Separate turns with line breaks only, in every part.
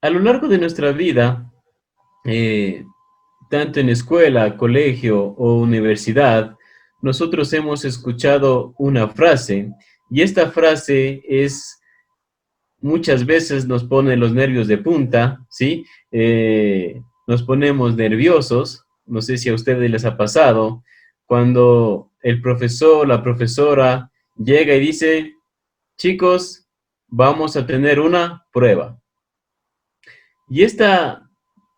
A lo largo de nuestra vida, eh, tanto en escuela, colegio o universidad, nosotros hemos escuchado una frase y esta frase es muchas veces nos pone los nervios de punta, ¿sí? Nos ponemos nerviosos, no sé si a ustedes les ha pasado, cuando el profesor, la profesora llega y dice, chicos, vamos a tener una prueba. Y esta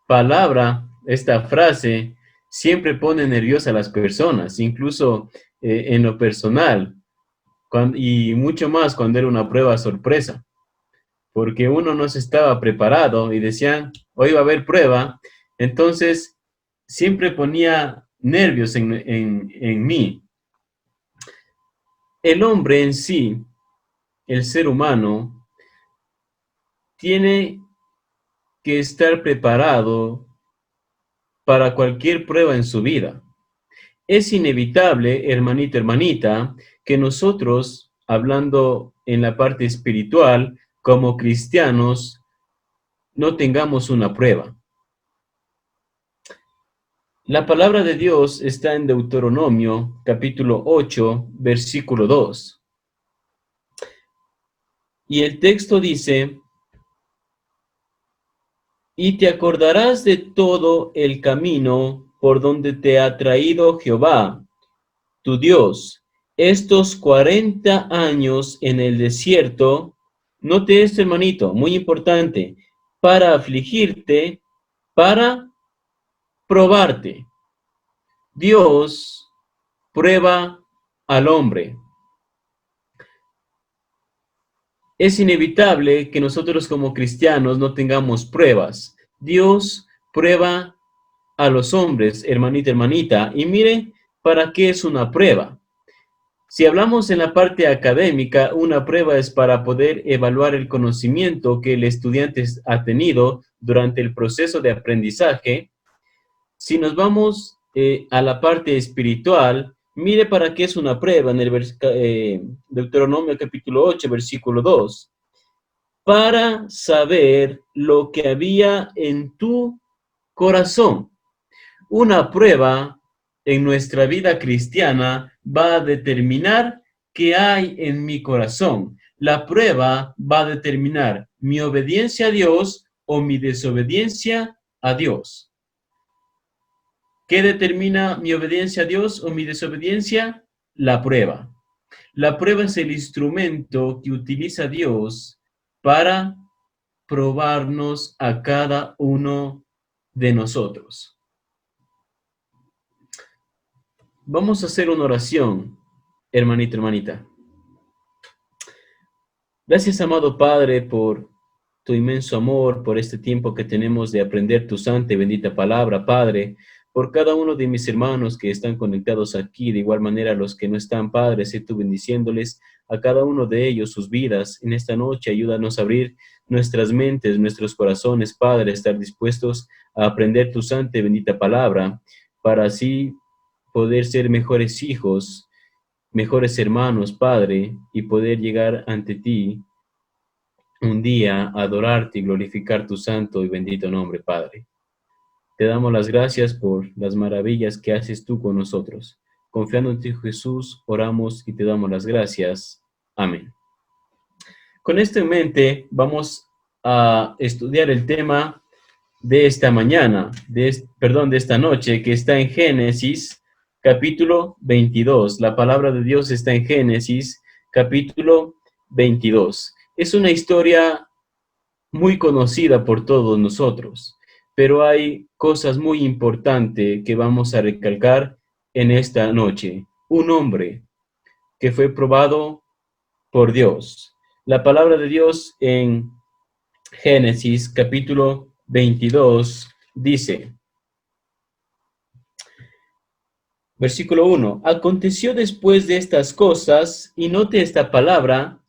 palabra, esta frase, siempre pone nerviosa a las personas, incluso en lo personal, y mucho más cuando era una prueba sorpresa, porque uno no se estaba preparado y decían, hoy va a haber prueba, entonces siempre ponía nervios en mí. El hombre en sí, el ser humano, tiene que estar preparado para cualquier prueba en su vida. Es inevitable, hermanito, hermanita, que nosotros, hablando en la parte espiritual, como cristianos, no tengamos una prueba. La palabra de Dios está en Deuteronomio, capítulo 8, versículo 2. Y el texto dice, y te acordarás de todo el camino por donde te ha traído Jehová, tu Dios, estos 40 años en el desierto. Note esto, hermanito, muy importante, para afligirte, para probarte. Dios prueba al hombre. Es inevitable que nosotros como cristianos no tengamos pruebas. Dios prueba a los hombres, hermanita, hermanita, y mire para qué es una prueba. Si hablamos en la parte académica, una prueba es para poder evaluar el conocimiento que el estudiante ha tenido durante el proceso de aprendizaje. Si nos vamos a la parte espiritual, mire para qué es una prueba en el Deuteronomio capítulo 8, versículo 2. Para saber lo que había en tu corazón. Una prueba en nuestra vida cristiana va a determinar qué hay en mi corazón. La prueba va a determinar mi obediencia a Dios o mi desobediencia a Dios. ¿Qué determina mi obediencia a Dios o mi desobediencia? La prueba. La prueba es el instrumento que utiliza Dios para probarnos a cada uno de nosotros. Vamos a hacer una oración, hermanito, hermanita. Gracias, amado Padre, por tu inmenso amor, por este tiempo que tenemos de aprender tu santa y bendita palabra, Padre, por cada uno de mis hermanos que están conectados aquí, de igual manera los que no están, Padre, sé tú bendiciéndoles a cada uno de ellos sus vidas. En esta noche ayúdanos a abrir nuestras mentes, nuestros corazones, Padre, a estar dispuestos a aprender tu santa y bendita palabra, para así poder ser mejores hijos, mejores hermanos, Padre, y poder llegar ante ti un día a adorarte y glorificar tu santo y bendito nombre, Padre. Te damos las gracias por las maravillas que haces tú con nosotros. Confiando en ti, Jesús, oramos y te damos las gracias. Amén. Con esto en mente, vamos a estudiar el tema de esta mañana, de esta noche, que está en Génesis capítulo 22. La palabra de Dios está en Génesis capítulo 22. Es una historia muy conocida por todos nosotros, pero hay cosas muy importantes que vamos a recalcar en esta noche. Un hombre que fue probado por Dios. La palabra de Dios en Génesis capítulo 22 dice, versículo 1, aconteció después de estas cosas, y note esta palabra,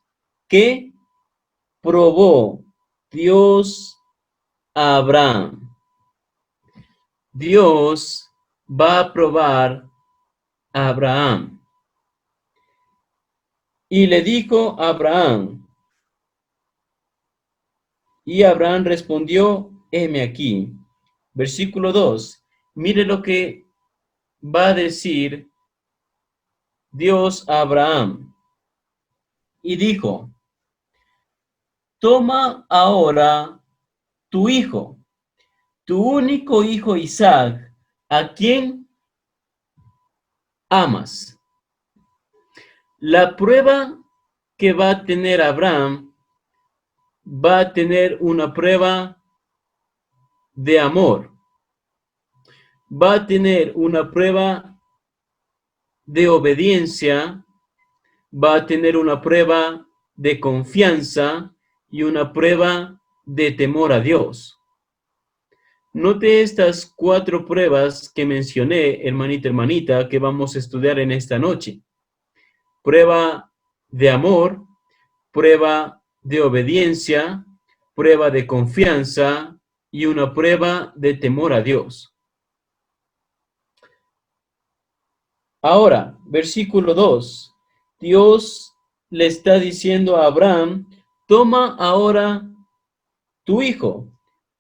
que probó Dios a Abraham. Dios va a probar a Abraham. Y le dijo a Abraham, Y Abraham respondió, heme aquí. Versículo 2. Mire lo que va a decir Dios a Abraham. Y dijo, toma ahora tu hijo, tu único hijo Isaac, a quien amas. La prueba que va a tener Abraham va a tener una prueba de amor, va a tener una prueba de obediencia, va a tener una prueba de confianza y una prueba de temor a Dios. Note estas 4 pruebas que mencioné, hermanita, hermanita, que vamos a estudiar en esta noche. Prueba de amor, prueba de obediencia, prueba de confianza y una prueba de temor a Dios. Ahora, versículo 2. Dios le está diciendo a Abraham, toma ahora tu hijo,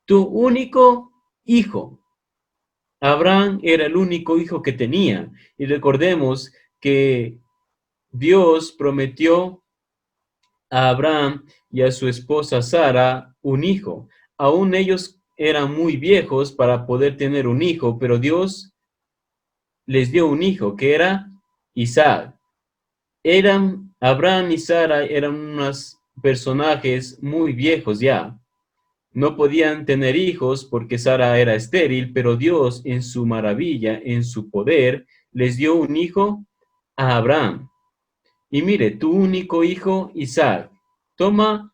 tu único hijo. Abraham era el único hijo que tenía. Y recordemos que Dios prometió a Abraham y a su esposa Sara un hijo. Aún ellos eran muy viejos para poder tener un hijo, pero Dios les dio un hijo que era Isaac. Abraham y Sara eran unos personajes muy viejos ya. No podían tener hijos porque Sara era estéril, pero Dios en su maravilla, en su poder, les dio un hijo a Abraham. Y mire, tu único hijo Isaac. Toma,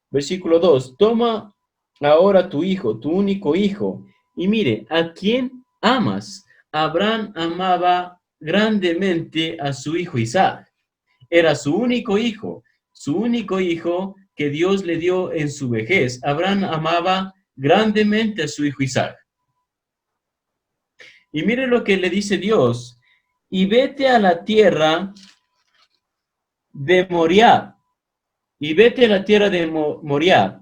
versículo 2, toma ahora tu hijo, tu único hijo. Y mire, ¿a quién amas? Abraham amaba grandemente a su hijo Isaac. Era su único hijo que Dios le dio en su vejez. Abraham amaba grandemente a su hijo Isaac. Y mire lo que le dice Dios, y vete a la tierra de Moriah, y vete a la tierra de Moriah,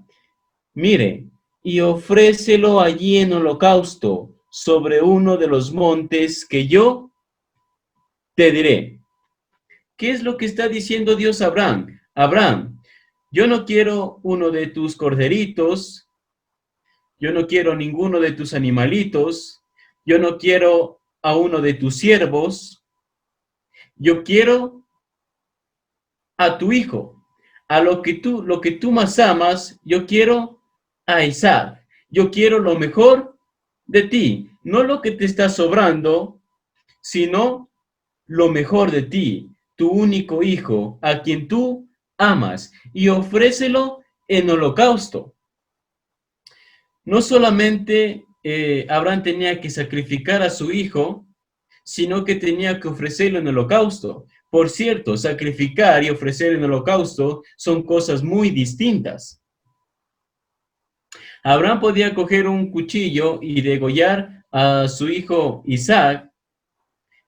mire, y ofrécelo allí en holocausto sobre uno de los montes que yo te diré. ¿Qué es lo que está diciendo Dios a Abraham? Abraham, yo no quiero uno de tus corderitos, yo no quiero ninguno de tus animalitos, yo no quiero a uno de tus siervos, yo quiero a tu hijo, a lo que tú más amas, yo quiero a Isaac, yo quiero lo mejor de ti, no lo que te está sobrando, sino lo mejor de ti, tu único hijo, a quien tú amas, y ofrécelo en holocausto. No solamente Abraham tenía que sacrificar a su hijo, sino que tenía que ofrecerlo en holocausto. Por cierto, sacrificar y ofrecer en holocausto son cosas muy distintas. Abraham podía coger un cuchillo y degollar a su hijo Isaac,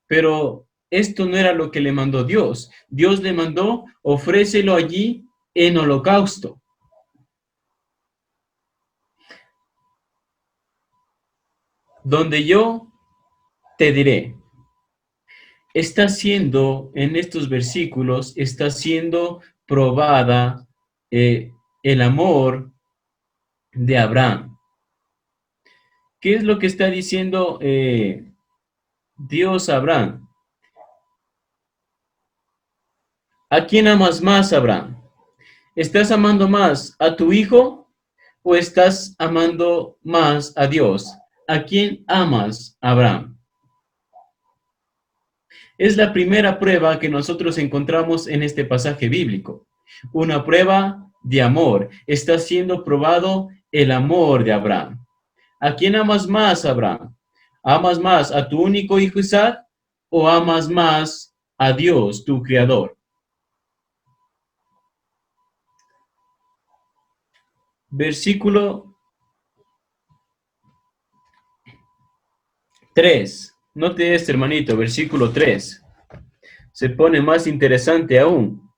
pero esto no era lo que le mandó Dios. Dios le mandó, ofrécelo allí en holocausto. Donde yo te diré. Está siendo, en estos versículos, está siendo probada el amor de Abraham. ¿Qué es lo que está diciendo Dios a Abraham? ¿A quién amas más, Abraham? ¿Estás amando más a tu hijo o estás amando más a Dios? ¿A quién amas, Abraham? Es la primera prueba que nosotros encontramos en este pasaje bíblico. Una prueba de amor. Está siendo probado el amor de Abraham. ¿A quién amas más, Abraham? ¿Amas más a tu único hijo Isaac o amas más a Dios, tu creador? Versículo 3. Note este, hermanito, versículo 3. Se pone más interesante aún.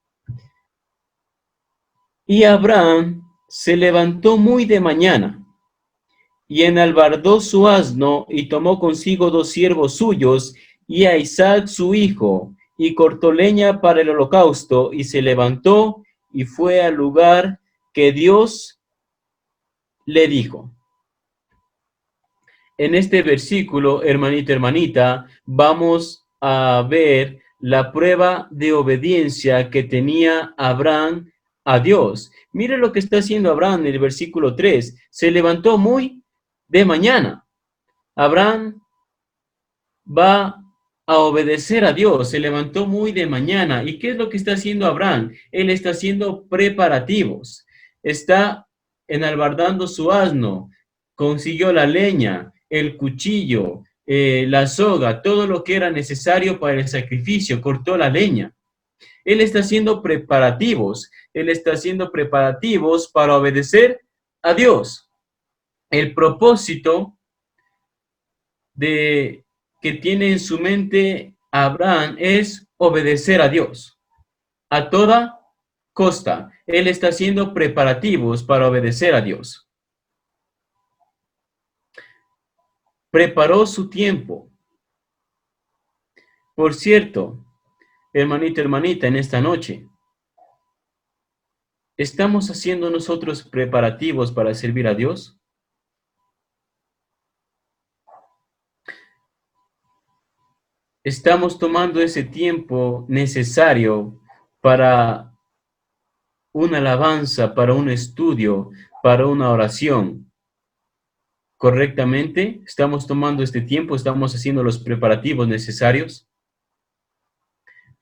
Y Abraham se levantó muy de mañana y enalbardó su asno y tomó consigo 2 siervos suyos y a Isaac su hijo y cortó leña para el holocausto y se levantó y fue al lugar que Dios le dijo. En este versículo, hermanito, hermanita, vamos a ver la prueba de obediencia que tenía Abraham a Dios. Mire lo que está haciendo Abraham en el versículo 3. Se levantó muy de mañana. Abraham va a obedecer a Dios. Se levantó muy de mañana. ¿Y qué es lo que está haciendo Abraham? Él está haciendo preparativos. Está enalbardando su asno. Consiguió la leña, el cuchillo, la soga, todo lo que era necesario para el sacrificio. Cortó la leña. Él está haciendo preparativos. Él está haciendo preparativos para obedecer a Dios. El propósito de que tiene en su mente Abraham es obedecer a Dios a toda costa. Él está haciendo preparativos para obedecer a Dios. Preparó su tiempo. Por cierto, hermanito, hermanita, en esta noche, ¿estamos haciendo nosotros preparativos para servir a Dios? ¿Estamos tomando ese tiempo necesario para una alabanza, para un estudio, para una oración? ¿Correctamente? ¿Estamos tomando este tiempo? ¿Estamos haciendo los preparativos necesarios?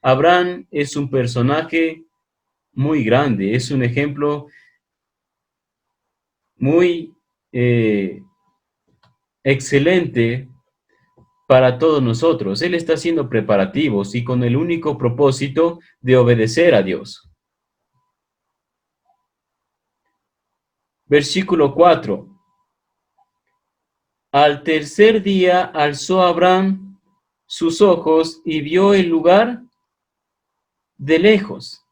Abraham es un personaje muy grande, es un ejemplo muy excelente para todos nosotros. Él está haciendo preparativos y con el único propósito de obedecer a Dios. Versículo 4. Al tercer día alzó Abraham sus ojos y vio el lugar de lejos.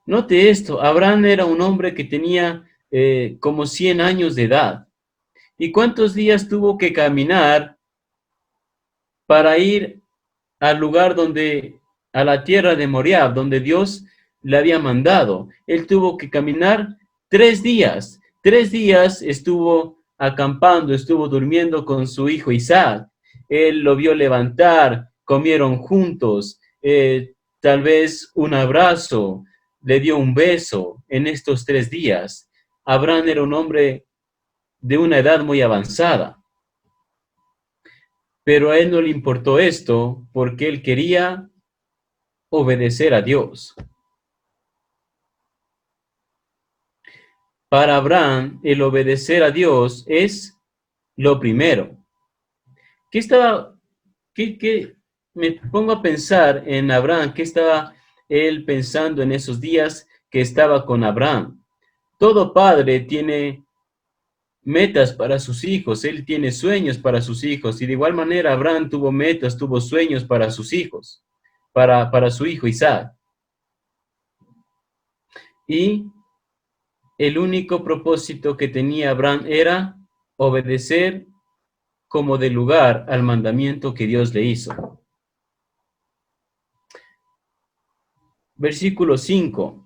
Note esto, Abraham era un hombre que tenía como 100 años de edad. ¿Y cuántos días tuvo que caminar para ir al lugar donde, a la tierra de Moriah, donde Dios le había mandado? Él tuvo que caminar 3 días. 3 días estuvo acampando, estuvo durmiendo con su hijo Isaac. Él lo vio levantar, comieron juntos, tal vez un abrazo, le dio un beso en estos 3 días. Abraham era un hombre de una edad muy avanzada, pero a él no le importó esto porque él quería obedecer a Dios. Para Abraham, el obedecer a Dios es lo primero. Me pongo a pensar en Abraham? ¿Qué estaba él pensando en esos días que estaba con Abraham? Todo padre tiene metas para sus hijos, él tiene sueños para sus hijos, y de igual manera Abraham tuvo metas, tuvo sueños para sus hijos, para su hijo Isaac. Y el único propósito que tenía Abraham era obedecer como de lugar al mandamiento que Dios le hizo. Versículo 5.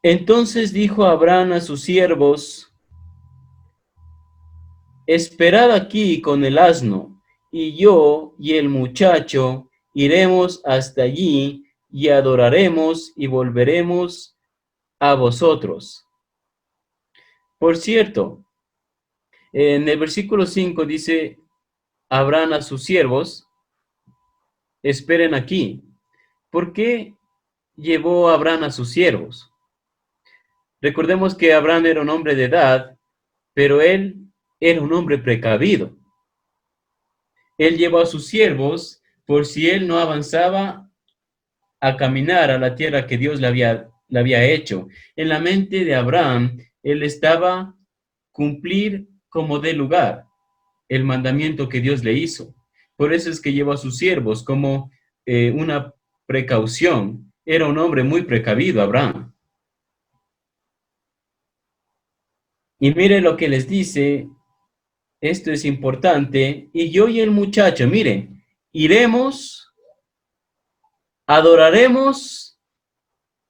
Entonces dijo Abraham a sus siervos: esperad aquí con el asno, y yo y el muchacho iremos hasta allí y adoraremos y volveremos a vosotros. Por cierto, en el versículo 5 dice Abraham a sus siervos: esperen aquí. ¿Por qué llevó Abraham a sus siervos? Recordemos que Abraham era un hombre de edad, pero él era un hombre precavido. Él llevó a sus siervos por si él no avanzaba a caminar a la tierra que Dios le había hecho. En la mente de Abraham, él estaba cumplir como de lugar el mandamiento que Dios le hizo. Por eso es que llevó a sus siervos como una precaución. Era un hombre muy precavido, Abraham. Y mire lo que les dice, esto es importante, y yo y el muchacho, mire, iremos, adoraremos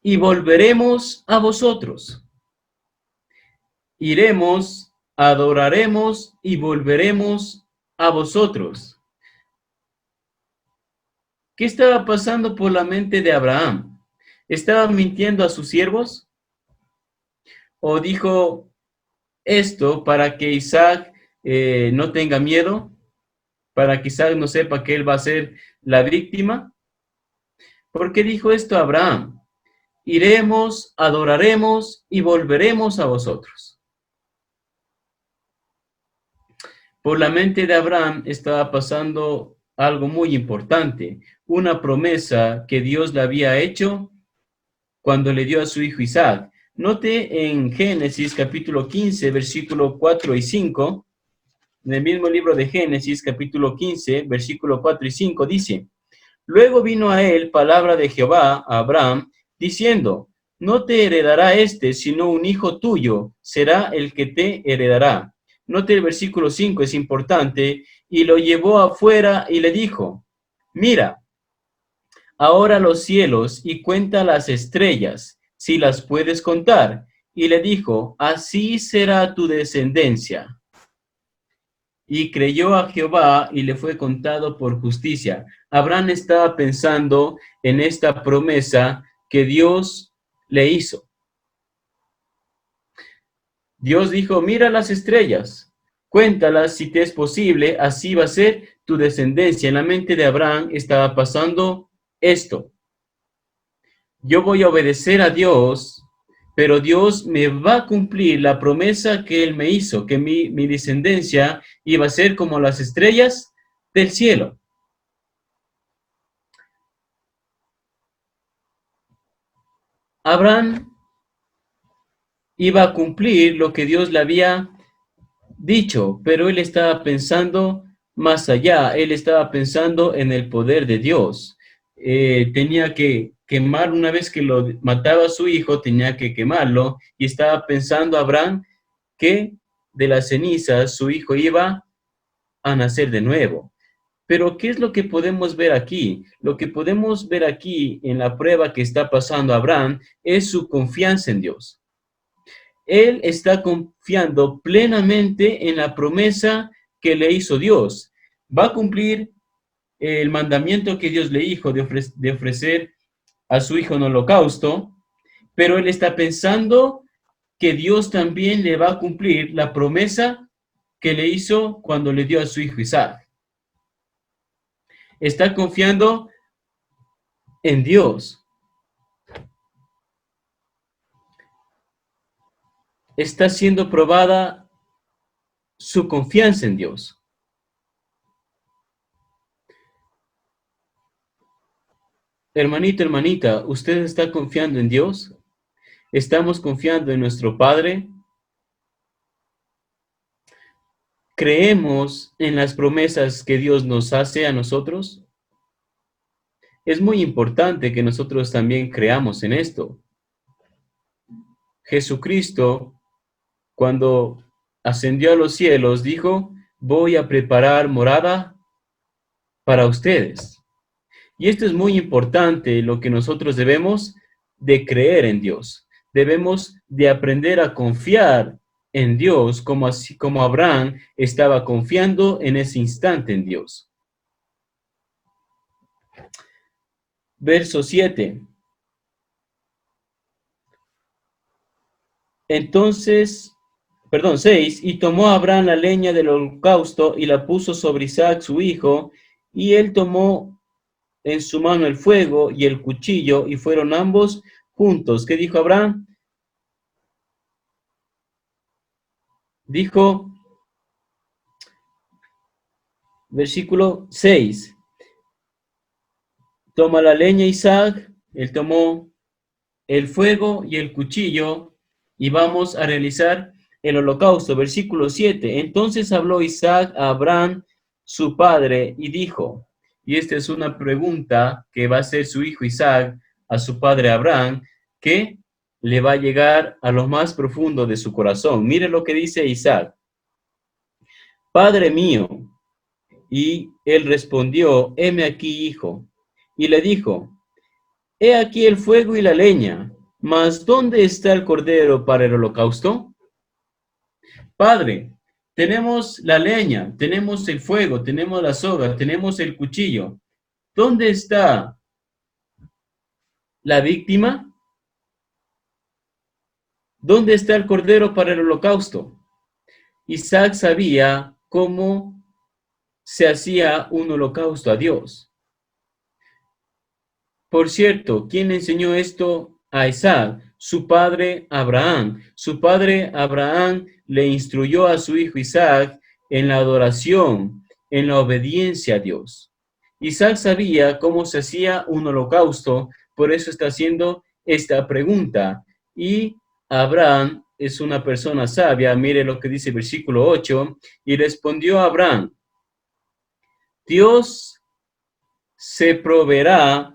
y volveremos a vosotros. Iremos, adoraremos y volveremos a vosotros. ¿Qué estaba pasando por la mente de Abraham? ¿Estaba mintiendo a sus siervos? ¿O dijo esto para que Isaac no tenga miedo? ¿Para que Isaac no sepa que él va a ser la víctima? ¿Por qué dijo esto Abraham? Iremos, adoraremos y volveremos a vosotros. Por la mente de Abraham estaba pasando algo muy importante, una promesa que Dios le había hecho cuando le dio a su hijo Isaac. Note en Génesis capítulo 15, versículo 4 y 5, en el mismo libro de Génesis capítulo 15, versículo 4 y 5, dice: Luego vino a él palabra de Jehová a Abraham, diciendo: No te heredará este, sino un hijo tuyo será el que te heredará. Note el versículo 5, es importante. Y lo llevó afuera y le dijo: Mira, ahora los cielos y cuenta las estrellas, si las puedes contar. Y le dijo: Así será tu descendencia. Y creyó a Jehová y le fue contado por justicia. Abraham estaba pensando en esta promesa que Dios le hizo. Dios dijo: mira las estrellas, cuéntalas si te es posible, así va a ser tu descendencia. En la mente de Abraham estaba pasando esto: yo voy a obedecer a Dios, pero Dios me va a cumplir la promesa que Él me hizo, que mi descendencia iba a ser como las estrellas del cielo. Abraham iba a cumplir lo que Dios le había dicho, pero él estaba pensando más allá, él estaba pensando en el poder de Dios. Tenía que quemar, una vez que lo mataba a su hijo, tenía que quemarlo, y estaba pensando Abraham que de las cenizas su hijo iba a nacer de nuevo. Pero ¿qué es lo que podemos ver aquí? Lo que podemos ver aquí en la prueba que está pasando Abraham es su confianza en Dios. Él está confiando plenamente en la promesa que le hizo Dios. Va a cumplir el mandamiento que Dios le dijo de ofrecer a su hijo en holocausto, pero él está pensando que Dios también le va a cumplir la promesa que le hizo cuando le dio a su hijo Isaac. Está confiando en Dios. Está siendo probada su confianza en Dios. Hermanito, hermanita, ¿usted está confiando en Dios? ¿Estamos confiando en nuestro Padre? ¿Creemos en las promesas que Dios nos hace a nosotros? Es muy importante que nosotros también creamos en esto. Jesucristo, cuando ascendió a los cielos, dijo: voy a preparar morada para ustedes. Y esto es muy importante, lo que nosotros debemos de creer en Dios. Debemos de aprender a confiar en Dios, como así como Abraham estaba confiando en ese instante en Dios. Verso 7. Entonces, 6, y tomó Abraham la leña del holocausto y la puso sobre Isaac su hijo, y él tomó en su mano el fuego y el cuchillo, y fueron ambos juntos. ¿Qué dijo Abraham? Dijo, versículo 6, toma la leña Isaac, él tomó el fuego y el cuchillo, y vamos a realizar el holocausto. Versículo 7, entonces habló Isaac a Abraham, su padre, y dijo, y esta es una pregunta que va a hacer su hijo Isaac a su padre Abraham, ¿qué? le va a llegar a lo más profundo de su corazón. Mire lo que dice Isaac. Padre mío. Y él respondió, heme aquí, hijo. Y le dijo, he aquí el fuego y la leña, mas ¿dónde está el cordero para el holocausto? Padre, tenemos la leña, tenemos el fuego, tenemos la soga, tenemos el cuchillo. ¿Dónde está la víctima? ¿Dónde está el cordero para el holocausto? Isaac sabía cómo se hacía un holocausto a Dios. Por cierto, ¿quién le enseñó esto a Isaac? Su padre Abraham. Su padre Abraham le instruyó a su hijo Isaac en la adoración, en la obediencia a Dios. Isaac sabía cómo se hacía un holocausto, por eso está haciendo esta pregunta. Y Abraham es una persona sabia. Mire lo que dice el versículo 8. Y respondió Abraham, Dios se proveerá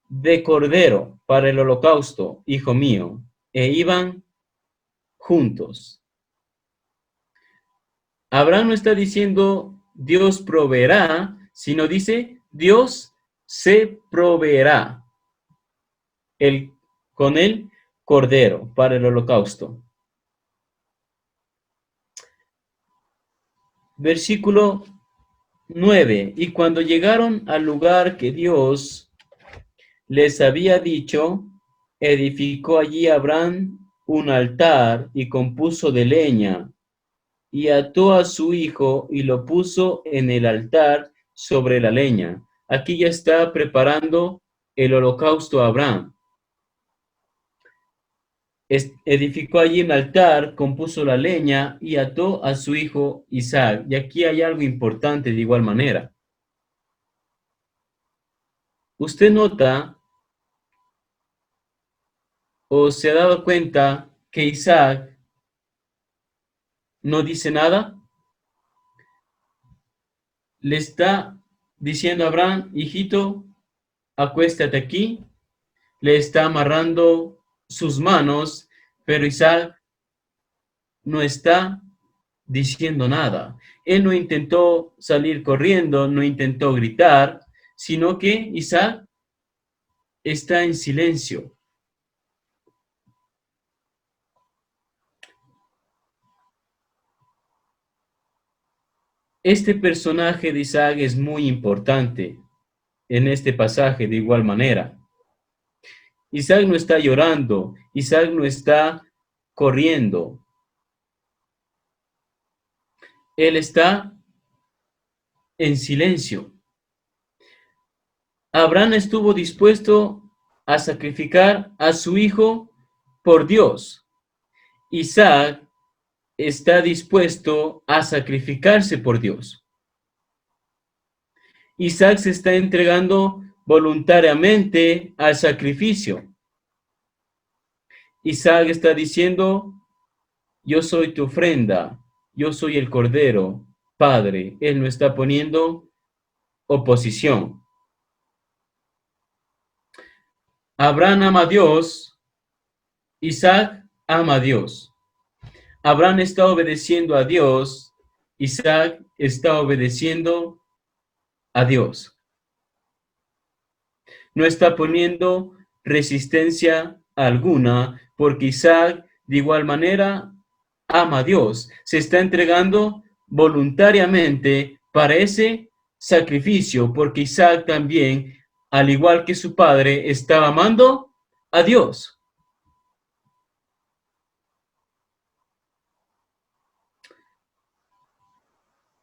de cordero para el holocausto, hijo mío, e iban juntos. Abraham no está diciendo Dios proveerá, sino dice Dios se proveerá con el cordero para el holocausto. Versículo 9. Y cuando llegaron al lugar que Dios les había dicho, edificó allí Abraham un altar y compuso de leña y ató a su hijo y lo puso en el altar sobre la leña. Aquí ya está preparando el holocausto a Abraham. Edificó allí un altar, compuso la leña y ató a su hijo Isaac. Y aquí hay algo importante de igual manera. Usted nota o se ha dado cuenta que Isaac no dice nada. Le está diciendo a Abraham, hijito, acuéstate aquí. Le está amarrando sus manos, pero Isaac no está diciendo nada. Él no intentó salir corriendo, no intentó gritar, sino que Isaac está en silencio. Este personaje de Isaac es muy importante en este pasaje de igual manera. Isaac no está llorando, Isaac no está corriendo. Él está en silencio. Abraham estuvo dispuesto a sacrificar a su hijo por Dios. Isaac está dispuesto a sacrificarse por Dios. Isaac se está entregando voluntariamente al sacrificio. Isaac está diciendo, yo soy tu ofrenda, yo soy el cordero, Padre. Él no está poniendo oposición. Abraham ama a Dios, Isaac ama a Dios. Abraham está obedeciendo a Dios, Isaac está obedeciendo a Dios. No está poniendo resistencia alguna, porque Isaac de igual manera ama a Dios. Se está entregando voluntariamente para ese sacrificio, porque Isaac también, al igual que su padre, estaba amando a Dios.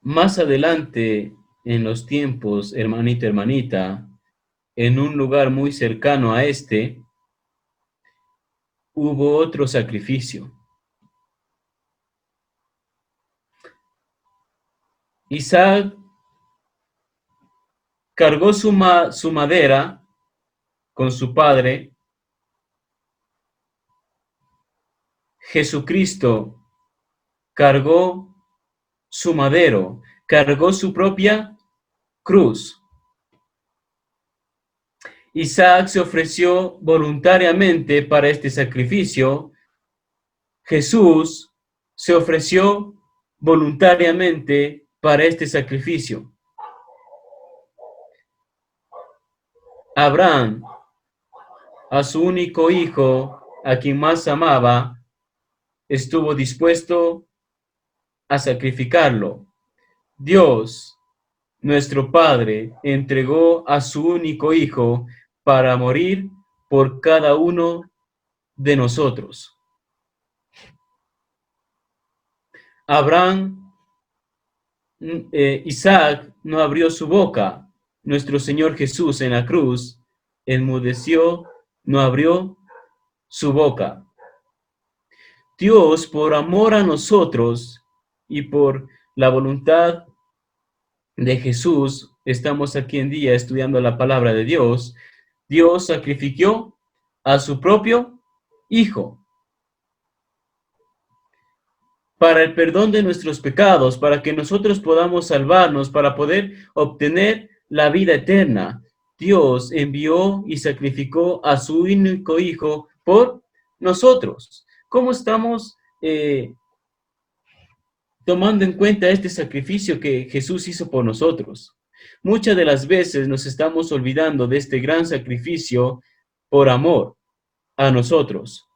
Más adelante, en los tiempos, hermanito, hermanita, en un lugar muy cercano a este, hubo otro sacrificio. Isaac cargó su madera con su padre. Jesucristo cargó su madero, cargó su propia cruz. Isaac se ofreció voluntariamente para este sacrificio. Jesús se ofreció voluntariamente para este sacrificio. Abraham, a su único hijo, a quien más amaba, estuvo dispuesto a sacrificarlo. Dios, nuestro Padre, entregó a su único hijo para morir por cada uno de nosotros. Abraham, Isaac no abrió su boca. Nuestro Señor Jesús en la cruz enmudeció, no abrió su boca. Dios, por amor a nosotros y por la voluntad de Jesús, estamos aquí en día estudiando la palabra de Dios. Dios sacrificó a su propio Hijo para el perdón de nuestros pecados, para que nosotros podamos salvarnos, para poder obtener la vida eterna. Dios envió y sacrificó a su único Hijo por nosotros. ¿Cómo estamos tomando en cuenta este sacrificio que Jesús hizo por nosotros? Muchas de las veces nos estamos olvidando de este gran sacrificio por amor a nosotros.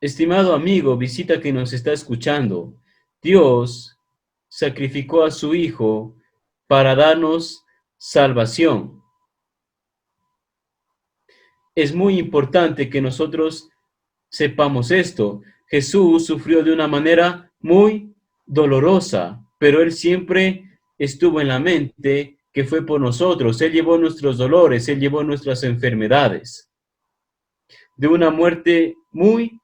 Estimado amigo, visita que nos está escuchando, Dios sacrificó a su Hijo para darnos salvación. Es muy importante que nosotros sepamos esto. Jesús sufrió de una manera muy dolorosa, pero Él siempre estuvo en la mente que fue por nosotros. Él llevó nuestros dolores, Él llevó nuestras enfermedades. De una muerte muy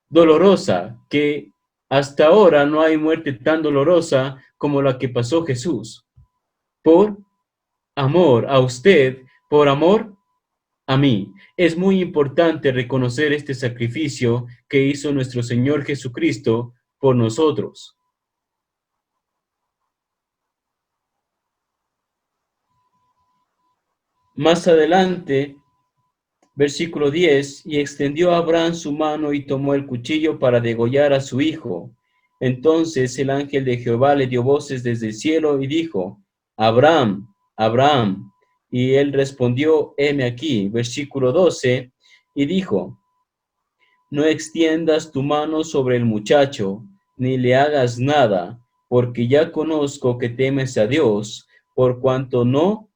dolorosa, que hasta ahora no hay muerte tan dolorosa como la que pasó Jesús. Por amor a usted, por amor a mí. Es muy importante reconocer este sacrificio que hizo nuestro Señor Jesucristo por nosotros. Más adelante, versículo 10, y extendió a Abraham su mano y tomó el cuchillo para degollar a su hijo. Entonces el ángel de Jehová le dio voces desde el cielo y dijo, Abraham, Abraham. Y él respondió, heme aquí. Versículo 12, y dijo, no extiendas tu mano sobre el muchacho, ni le hagas nada, porque ya conozco que temes a Dios, por cuanto no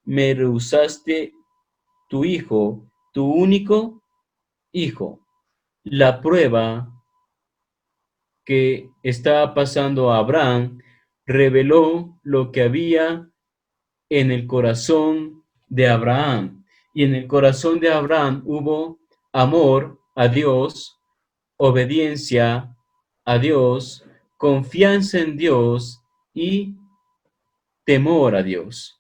me rehusaste tu hijo, tu único hijo. La prueba que estaba pasando a Abraham reveló lo que había en el corazón de Abraham. Y en el corazón de Abraham hubo amor a Dios, obediencia a Dios, confianza en Dios y temor a Dios.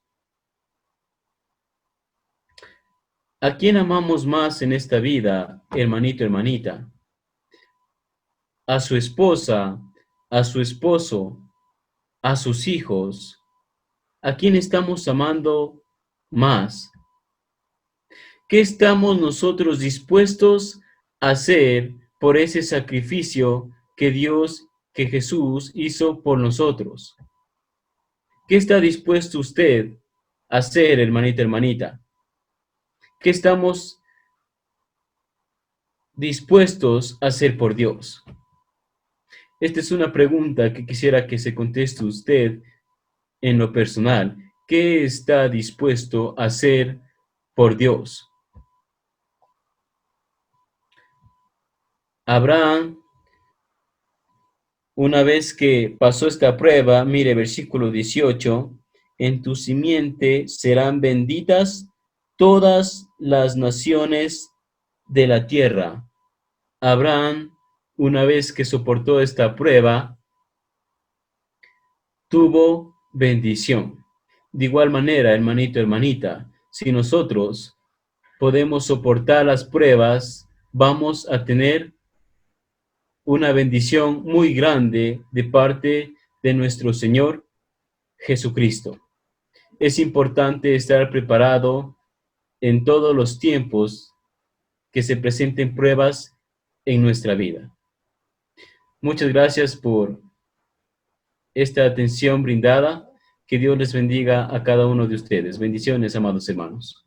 ¿A quién amamos más en esta vida, hermanito, hermanita? ¿A su esposa, a su esposo, a sus hijos? ¿A quién estamos amando más? ¿Qué estamos nosotros dispuestos a hacer por ese sacrificio que Dios, que Jesús hizo por nosotros? ¿Qué está dispuesto usted a hacer, hermanita, hermanita? ¿Qué estamos dispuestos a hacer por Dios? Esta es una pregunta que quisiera que se conteste usted en lo personal. ¿Qué está dispuesto a hacer por Dios? Abraham, una vez que pasó esta prueba, mire versículo 18, en tu simiente serán benditas todas las naciones de la tierra. Abraham, una vez que soportó esta prueba, tuvo bendición. De igual manera, hermanito, hermanita, si nosotros podemos soportar las pruebas, vamos a tener una bendición muy grande de parte de nuestro Señor Jesucristo. Es importante estar preparado en todos los tiempos que se presenten pruebas en nuestra vida. Muchas gracias por esta atención brindada. Que Dios les bendiga a cada uno de ustedes. Bendiciones, amados hermanos.